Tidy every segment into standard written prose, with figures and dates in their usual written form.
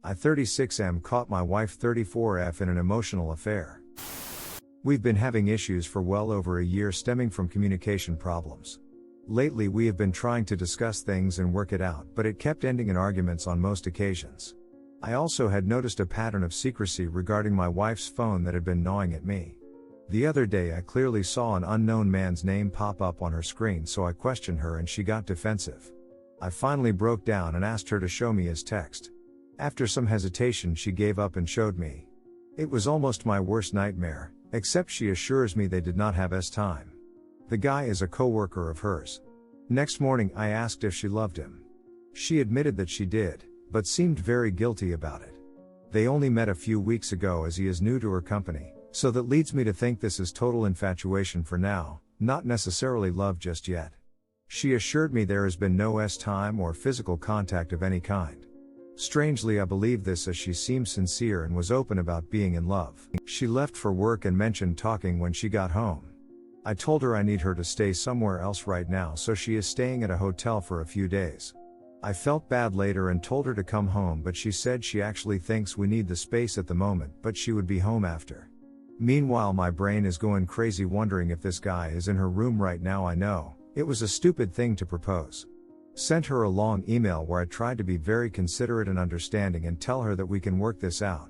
I 36M caught my wife 34F in an emotional affair. We've been having issues for well over a year stemming from communication problems. Lately we have been trying to discuss things and work it out, but it kept ending in arguments on most occasions. I also had noticed a pattern of secrecy regarding my wife's phone that had been gnawing at me. The other day I clearly saw an unknown man's name pop up on her screen, so I questioned her and she got defensive. I finally broke down and asked her to show me his text. After some hesitation she gave up and showed me. It was almost my worst nightmare, except she assures me they did not have time. The guy is a co-worker of hers. Next morning I asked if she loved him. She admitted that she did, but seemed very guilty about it. They only met a few weeks ago as he is new to her company, so that leads me to think this is total infatuation for now, not necessarily love just yet. She assured me there has been no time or physical contact of any kind. Strangely I believe this as she seemed sincere and was open about being in love. She left for work and mentioned talking when she got home. I told her I need her to stay somewhere else right now, so she is staying at a hotel for a few days. I felt bad later and told her to come home, but she said she actually thinks we need the space at the moment, but she would be home after. Meanwhile my brain is going crazy wondering if this guy is in her room right now. I know, it was a stupid thing to propose. Sent her a long email where I tried to be very considerate and understanding and tell her that we can work this out.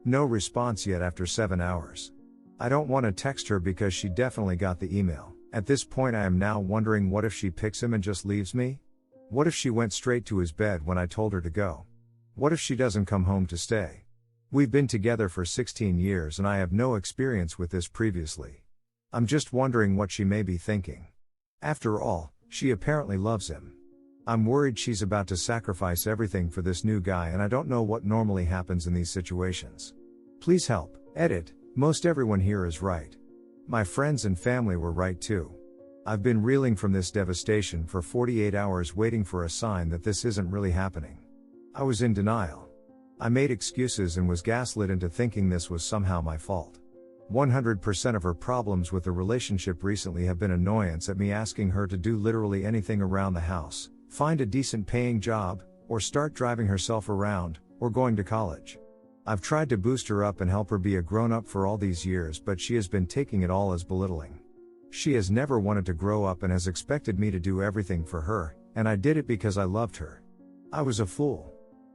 No response yet after 7 hours. I don't want to text her because she definitely got the email. At this point I am now wondering, what if she picks him and just leaves me? What if she went straight to his bed when I told her to go? What if she doesn't come home to stay? We've been together for 16 years and I have no experience with this previously. I'm just wondering what she may be thinking. After all, she apparently loves him. I'm worried she's about to sacrifice everything for this new guy, and I don't know what normally happens in these situations. Please help. Edit. Most everyone here is right. My friends and family were right too. I've been reeling from this devastation for 48 hours waiting for a sign that this isn't really happening. I was in denial. I made excuses and was gaslit into thinking this was somehow my fault. 100% of her problems with the relationship recently have been annoyance at me asking her to do literally anything around the house. Find a decent paying job, or start driving herself around, or going to college. I've tried to boost her up and help her be a grown-up for all these years, but she has been taking it all as belittling. She has never wanted to grow up and has expected me to do everything for her, and I did it because I loved her. I was a fool.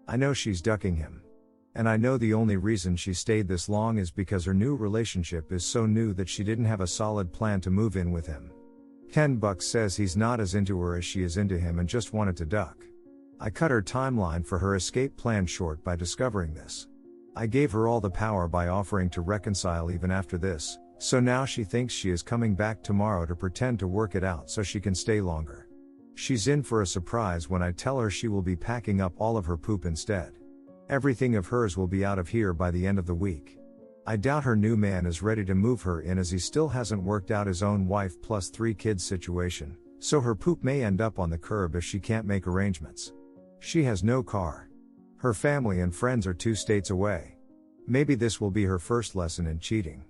I know she's ducking him. And I know the only reason she stayed this long is because her new relationship is so new that she didn't have a solid plan to move in with him. Ken Buck says he's not as into her as she is into him and just wanted to duck. I cut her timeline for her escape plan short by discovering this. I gave her all the power by offering to reconcile even after this, so now she thinks she is coming back tomorrow to pretend to work it out so she can stay longer. She's in for a surprise when I tell her she will be packing up all of her poop instead. Everything of hers will be out of here by the end of the week. I doubt her new man is ready to move her in, as he still hasn't worked out his own wife plus 3 kids situation, so her poop may end up on the curb if she can't make arrangements. She has no car. Her family and friends are 2 states away. Maybe this will be her first lesson in cheating.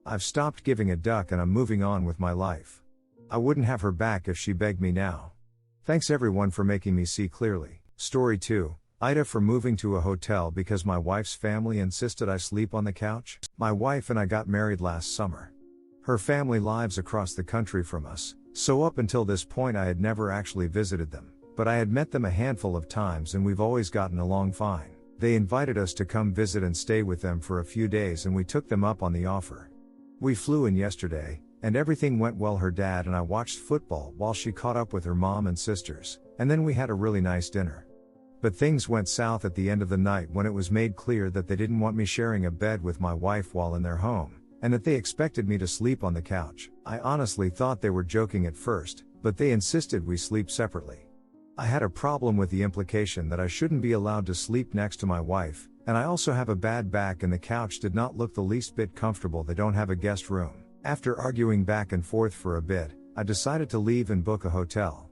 I've stopped giving a duck and I'm moving on with my life. I wouldn't have her back if she begged me now. Thanks everyone for making me see clearly. Story 2. Ida for moving to a hotel because my wife's family insisted I sleep on the couch. My wife and I got married last summer. Her family lives across the country from us, so up until this point I had never actually visited them, but I had met them a handful of times and we've always gotten along fine. They invited us to come visit and stay with them for a few days and we took them up on the offer. We flew in yesterday, and everything went well. Her dad and I watched football while she caught up with her mom and sisters, and then we had a really nice dinner. But things went south at the end of the night when it was made clear that they didn't want me sharing a bed with my wife while in their home, and that they expected me to sleep on the couch. I honestly thought they were joking at first, but they insisted we sleep separately. I had a problem with the implication that I shouldn't be allowed to sleep next to my wife, and I also have a bad back and the couch did not look the least bit comfortable. They don't have a guest room. After arguing back and forth for a bit, I decided to leave and book a hotel.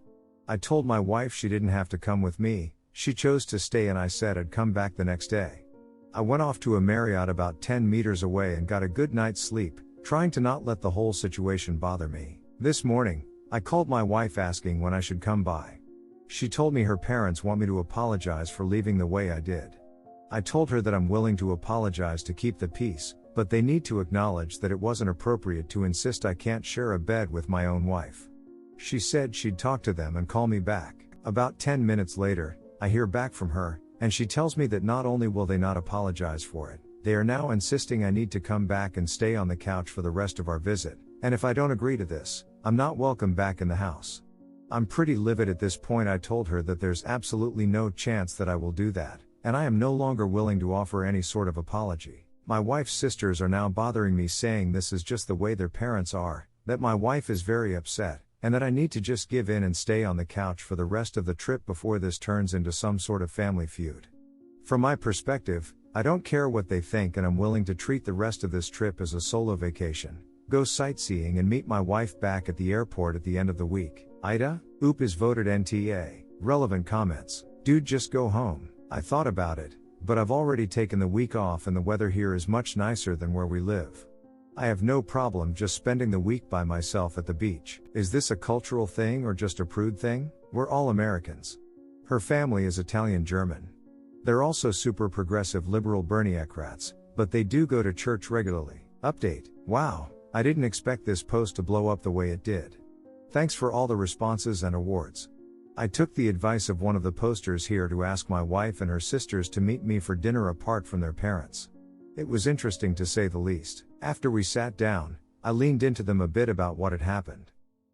I told my wife she didn't have to come with me. She chose to stay and I said I'd come back the next day. I went off to a Marriott about 10 meters away and got a good night's sleep, trying to not let the whole situation bother me. This morning, I called my wife asking when I should come by. She told me her parents want me to apologize for leaving the way I did. I told her that I'm willing to apologize to keep the peace, but they need to acknowledge that it wasn't appropriate to insist I can't share a bed with my own wife. She said she'd talk to them and call me back. About 10 minutes later, I hear back from her, and she tells me that not only will they not apologize for it, they are now insisting I need to come back and stay on the couch for the rest of our visit, and if I don't agree to this, I'm not welcome back in the house. I'm pretty livid at this point. I told her that there's absolutely no chance that I will do that, and I am no longer willing to offer any sort of apology. My wife's sisters are now bothering me saying this is just the way their parents are, that my wife is very upset, and that I need to just give in and stay on the couch for the rest of the trip before this turns into some sort of family feud. From my perspective, I don't care what they think, and I'm willing to treat the rest of this trip as a solo vacation, go sightseeing and meet my wife back at the airport at the end of the week. Ida, Oop is voted NTA. Relevant comments. Dude, just go home. I thought about it, but I've already taken the week off and the weather here is much nicer than where we live. I have no problem just spending the week by myself at the beach. Is this a cultural thing or just a prude thing? We're all Americans. Her family is Italian-German. They're also super progressive liberal Berniecrats, but they do go to church regularly. Update. Wow, I didn't expect this post to blow up the way it did. Thanks for all the responses and awards. I took the advice of one of the posters here to ask my wife and her sisters to meet me for dinner apart from their parents. It was interesting to say the least. After we sat down, I leaned into them a bit about what had happened.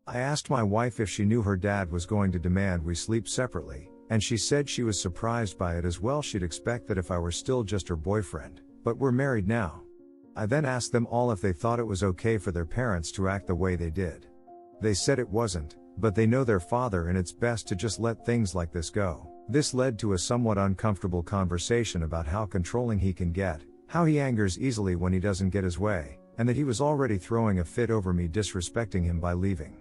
I asked my wife if she knew her dad was going to demand we sleep separately, and she said she was surprised by it as well. She'd expect that if I were still just her boyfriend, but we're married now. I then asked them all if they thought it was okay for their parents to act the way they did. They said it wasn't, but they know their father and it's best to just let things like this go. This led to a somewhat uncomfortable conversation about how controlling he can get, how he angers easily when he doesn't get his way, and that he was already throwing a fit over me disrespecting him by leaving.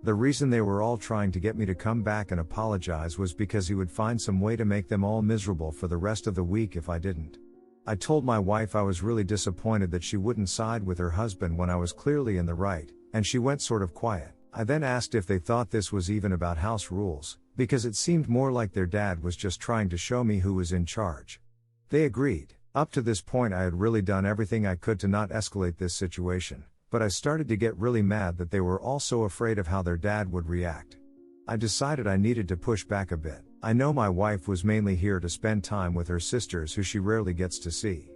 The reason they were all trying to get me to come back and apologize was because he would find some way to make them all miserable for the rest of the week if I didn't. I told my wife I was really disappointed that she wouldn't side with her husband when I was clearly in the right, and she went sort of quiet. I then asked if they thought this was even about house rules, because it seemed more like their dad was just trying to show me who was in charge. They agreed. Up to this point I had really done everything I could to not escalate this situation, but I started to get really mad that they were all so afraid of how their dad would react. I decided I needed to push back a bit. I know my wife was mainly here to spend time with her sisters who she rarely gets to see.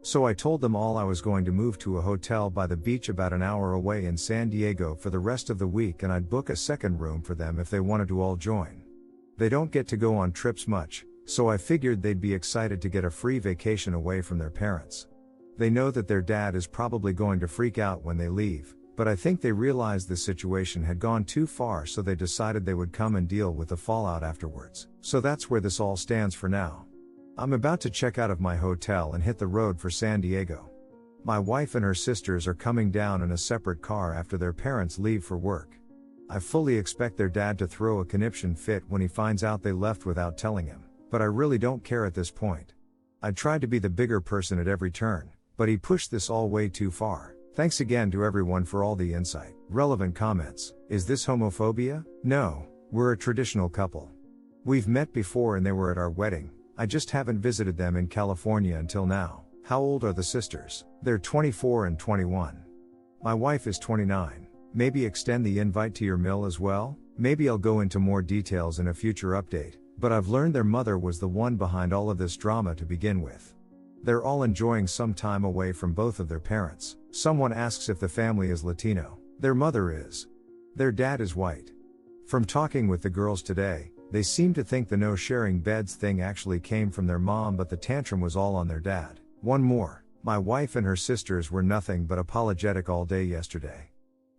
So I told them all I was going to move to a hotel by the beach about an hour away in San Diego for the rest of the week, and I'd book a second room for them if they wanted to all join. They don't get to go on trips much, so I figured they'd be excited to get a free vacation away from their parents. They know that their dad is probably going to freak out when they leave, but I think they realized the situation had gone too far, so they decided they would come and deal with the fallout afterwards. So that's where this all stands for now. I'm about to check out of my hotel and hit the road for San Diego. My wife and her sisters are coming down in a separate car after their parents leave for work. I fully expect their dad to throw a conniption fit when he finds out they left without telling him, but I really don't care at this point. I tried to be the bigger person at every turn, but he pushed this all way too far. Thanks again to everyone for all the insight. Relevant comments. Is this homophobia? No, we're a traditional couple. We've met before and they were at our wedding. I just haven't visited them in California until now. How old are the sisters? They're 24 and 21. My wife is 29. Maybe extend the invite to your mill as well? Maybe I'll go into more details in a future update, but I've learned their mother was the one behind all of this drama to begin with. They're all enjoying some time away from both of their parents. Someone asks if the family is Latino. Their mother is. Their dad is white. From talking with the girls today, they seem to think the no sharing beds thing actually came from their mom, but the tantrum was all on their dad. One more. My wife and her sisters were nothing but apologetic all day yesterday.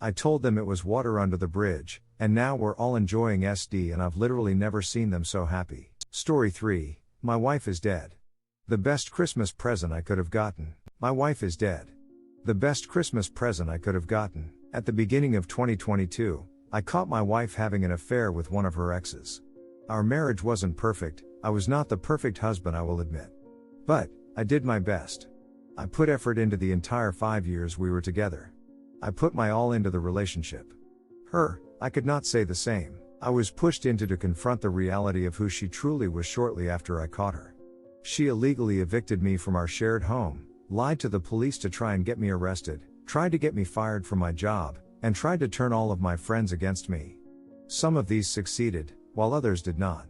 I told them it was water under the bridge, and now we're all enjoying SD, and I've literally never seen them so happy. Story 3. My wife is dead. The best Christmas present I could have gotten. My wife is dead. The best Christmas present I could have gotten. At the beginning of 2022, I caught my wife having an affair with one of her exes. Our marriage wasn't perfect. I was not the perfect husband, I will admit. But I did my best. I put effort into the entire 5 years we were together. I put my all into the relationship. I could not say the same. I was pushed into to confront the reality of who she truly was shortly after I caught her. She illegally evicted me from our shared home, lied to the police to try and get me arrested, tried to get me fired from my job, and tried to turn all of my friends against me. Some of these succeeded, while others did not.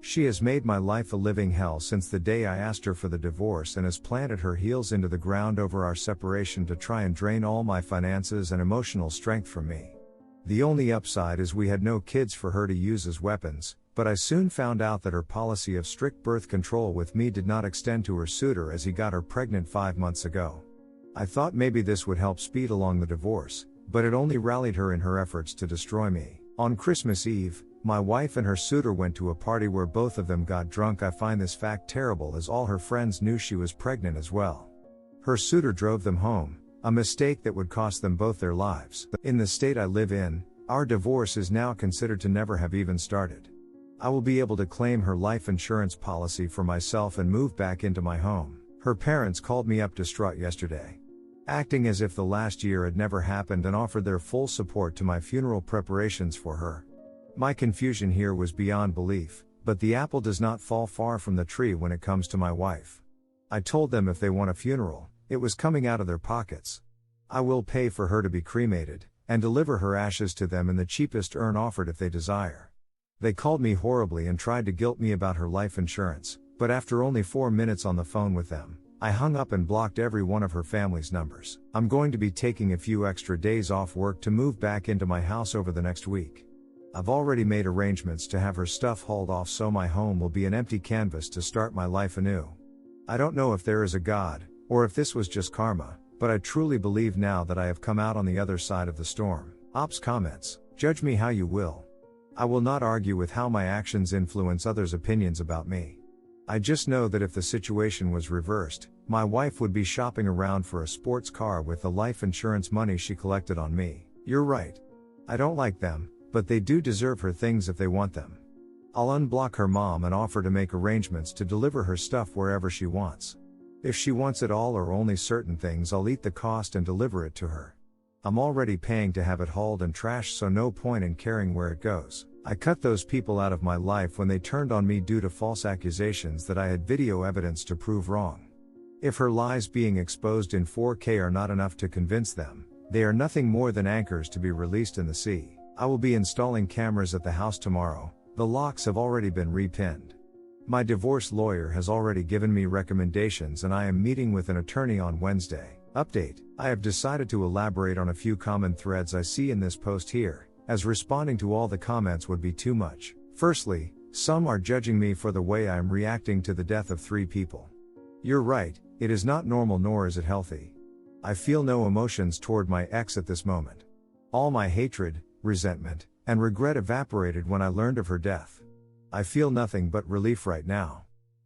She has made my life a living hell since the day I asked her for the divorce and has planted her heels into the ground over our separation to try and drain all my finances and emotional strength from me. The only upside is we had no kids for her to use as weapons, but I soon found out that her policy of strict birth control with me did not extend to her suitor as he got her pregnant 5 months ago. I thought maybe this would help speed along the divorce, but it only rallied her in her efforts to destroy me. On Christmas Eve, my wife and her suitor went to a party where both of them got drunk. I find this fact terrible as all her friends knew she was pregnant as well. Her suitor drove them home, a mistake that would cost them both their lives. In the state I live in, our divorce is now considered to never have even started. I will be able to claim her life insurance policy for myself and move back into my home. Her parents called me up distraught yesterday, acting as if the last year had never happened, and offered their full support to my funeral preparations for her. My confusion here was beyond belief, but the apple does not fall far from the tree when it comes to my wife. I told them if they want a funeral, it was coming out of their pockets. I will pay for her to be cremated, and deliver her ashes to them in the cheapest urn offered if they desire. They called me horribly and tried to guilt me about her life insurance, but after only 4 minutes on the phone with them, I hung up and blocked every one of her family's numbers. I'm going to be taking a few extra days off work to move back into my house over the next week. I've already made arrangements to have her stuff hauled off so my home will be an empty canvas to start my life anew. I don't know if there is a God, or if this was just karma, but I truly believe now that I have come out on the other side of the storm. Ops comments, judge me how you will. I will not argue with how my actions influence others' opinions about me. I just know that if the situation was reversed, my wife would be shopping around for a sports car with the life insurance money she collected on me. You're right. I don't like them, but they do deserve her things if they want them. I'll unblock her mom and offer to make arrangements to deliver her stuff wherever she wants. If she wants it all or only certain things, I'll eat the cost and deliver it to her. I'm already paying to have it hauled and trashed, so no point in caring where it goes. I cut those people out of my life when they turned on me due to false accusations that I had video evidence to prove wrong. If her lies being exposed in 4K are not enough to convince them, they are nothing more than anchors to be released in the sea. I will be installing cameras at the house tomorrow. The locks have already been repinned. My divorce lawyer has already given me recommendations and I am meeting with an attorney on Wednesday. Update: I have decided to elaborate on a few common threads I see in this post here, as responding to all the comments would be too much. Firstly, some are judging me for the way I am reacting to the death of 3 people. You're right, it is not normal nor is it healthy. I feel no emotions toward my ex at this moment. All my hatred, resentment, and regret evaporated when I learned of her death. I feel nothing but relief right now.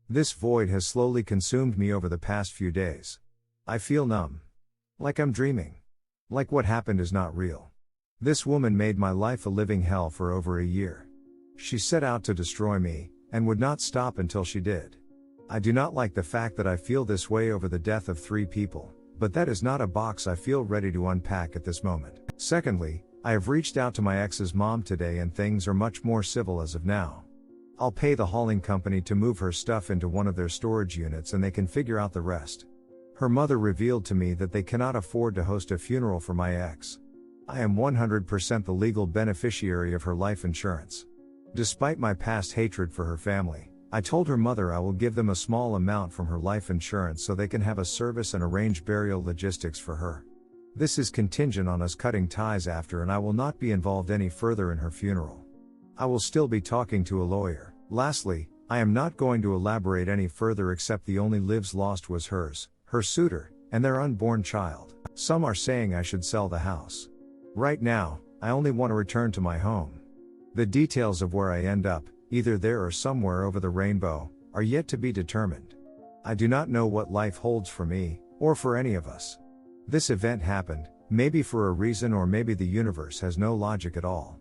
This void has slowly consumed me over the past few days. I feel numb. Like I'm dreaming. Like what happened is not real. This woman made my life a living hell for over a year. She set out to destroy me, and would not stop until she did. I do not like the fact that I feel this way over the death of 3 people, but that is not a box I feel ready to unpack at this moment. Secondly, I have reached out to my ex's mom today and things are much more civil as of now. I'll pay the hauling company to move her stuff into one of their storage units and they can figure out the rest. Her mother revealed to me that they cannot afford to host a funeral for my ex. I am 100% the legal beneficiary of her life insurance. Despite my past hatred for her family, I told her mother I will give them a small amount from her life insurance so they can have a service and arrange burial logistics for her. This is contingent on us cutting ties after, and I will not be involved any further in her funeral. I will still be talking to a lawyer. Lastly, I am not going to elaborate any further except the only lives lost was hers, her suitor, and their unborn child. Some are saying I should sell the house. Right now, I only want to return to my home. The details of where I end up, either there or somewhere over the rainbow, are yet to be determined. I do not know what life holds for me, or for any of us. This event happened, maybe for a reason or maybe the universe has no logic at all.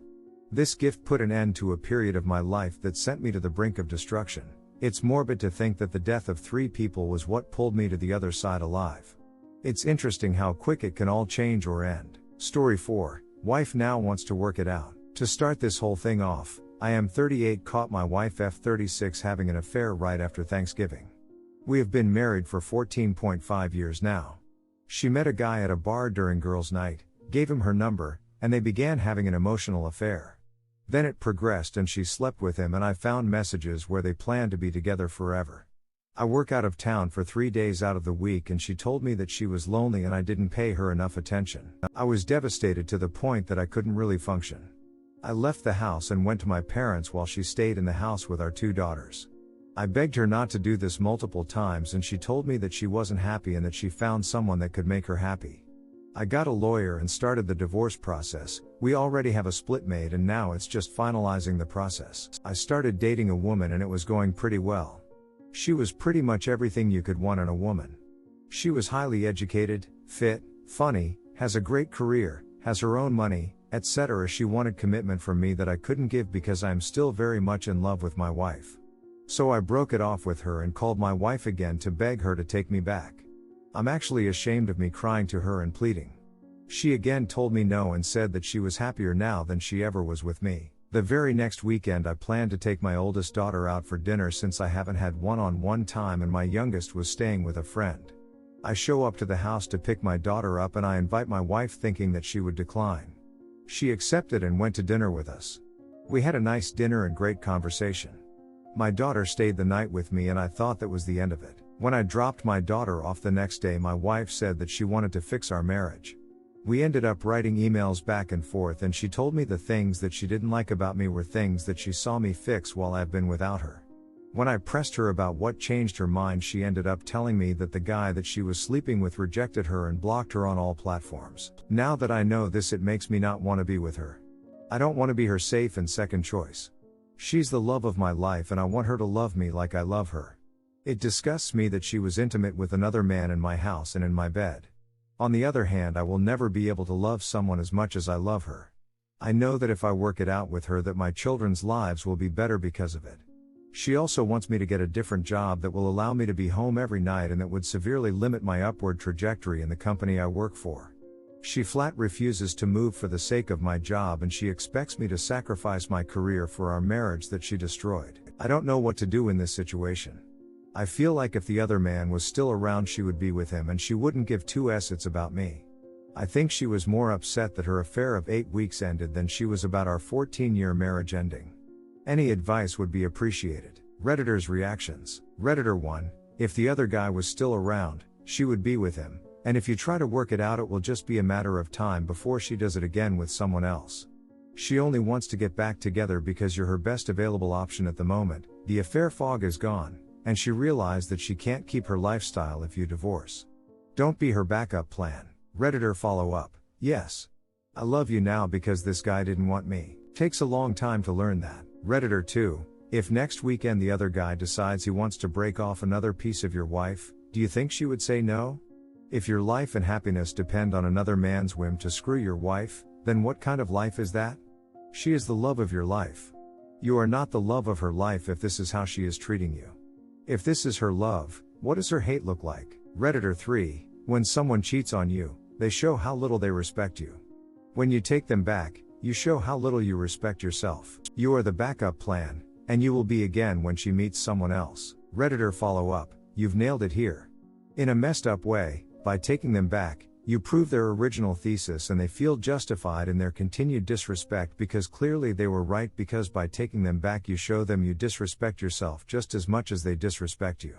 This gift put an end to a period of my life that sent me to the brink of destruction. It's morbid to think that the death of 3 people was what pulled me to the other side alive. It's interesting how quick it can all change or end. Story 4, wife now wants to work it out. To start this whole thing off, I am 38, caught my wife F36 having an affair right after Thanksgiving. We have been married for 14.5 years now. She met a guy at a bar during girls' night, gave him her number, and they began having an emotional affair. Then it progressed and she slept with him, and I found messages where they planned to be together forever. I work out of town for 3 days out of the week, and she told me that she was lonely and I didn't pay her enough attention. I was devastated to the point that I couldn't really function. I left the house and went to my parents while she stayed in the house with our 2 daughters. I begged her not to do this multiple times, and she told me that she wasn't happy and that she found someone that could make her happy. I got a lawyer and started the divorce process. We already have a split made and now it's just finalizing the process. I started dating a woman and it was going pretty well. She was pretty much everything you could want in a woman. She was highly educated, fit, funny, has a great career, has her own money, etc. She wanted commitment from me that I couldn't give because I'm still very much in love with my wife. So I broke it off with her and called my wife again to beg her to take me back. I'm actually ashamed of me crying to her and pleading. She again told me no and said that she was happier now than she ever was with me. The very next weekend I planned to take my oldest daughter out for dinner since I haven't had one-on-one time and my youngest was staying with a friend. I show up to the house to pick my daughter up and I invite my wife thinking that she would decline. She accepted and went to dinner with us. We had a nice dinner and great conversation. My daughter stayed the night with me and I thought that was the end of it. When I dropped my daughter off the next day, my wife said that she wanted to fix our marriage. We ended up writing emails back and forth, and she told me the things that she didn't like about me were things that she saw me fix while I've been without her. When I pressed her about what changed her mind, she ended up telling me that the guy that she was sleeping with rejected her and blocked her on all platforms. Now that I know this, it makes me not want to be with her. I don't want to be her safe and second choice. She's the love of my life and I want her to love me like I love her. It disgusts me that she was intimate with another man in my house and in my bed. On the other hand, I will never be able to love someone as much as I love her. I know that if I work it out with her that my children's lives will be better because of it. She also wants me to get a different job that will allow me to be home every night and that would severely limit my upward trajectory in the company I work for. She flat refuses to move for the sake of my job, and she expects me to sacrifice my career for our marriage that she destroyed. I don't know what to do in this situation. I feel like if the other man was still around she would be with him and she wouldn't give 2 it's about me. I think she was more upset that her affair of 8 weeks ended than she was about our 14-year marriage ending. Any advice would be appreciated. Redditors' reactions. Redditor 1, if the other guy was still around, she would be with him, and if you try to work it out it will just be a matter of time before she does it again with someone else. She only wants to get back together because you're her best available option at the moment. The affair fog is gone, and she realized that she can't keep her lifestyle if you divorce. Don't be her backup plan. Redditor follow-up. Yes. I love you now because this guy didn't want me. Takes a long time to learn that. Redditor 2, if next weekend the other guy decides he wants to break off another piece of your wife, do you think she would say no? If your life and happiness depend on another man's whim to screw your wife, then what kind of life is that? She is the love of your life. You are not the love of her life if this is how she is treating you. If this is her love, what does her hate look like? Redditor 3, when someone cheats on you, they show how little they respect you. When you take them back, you show how little you respect yourself. You are the backup plan, and you will be again when she meets someone else. Redditor follow-up, you've nailed it here. In a messed up way, by taking them back, you prove their original thesis and they feel justified in their continued disrespect because clearly they were right, because by taking them back you show them you disrespect yourself just as much as they disrespect you.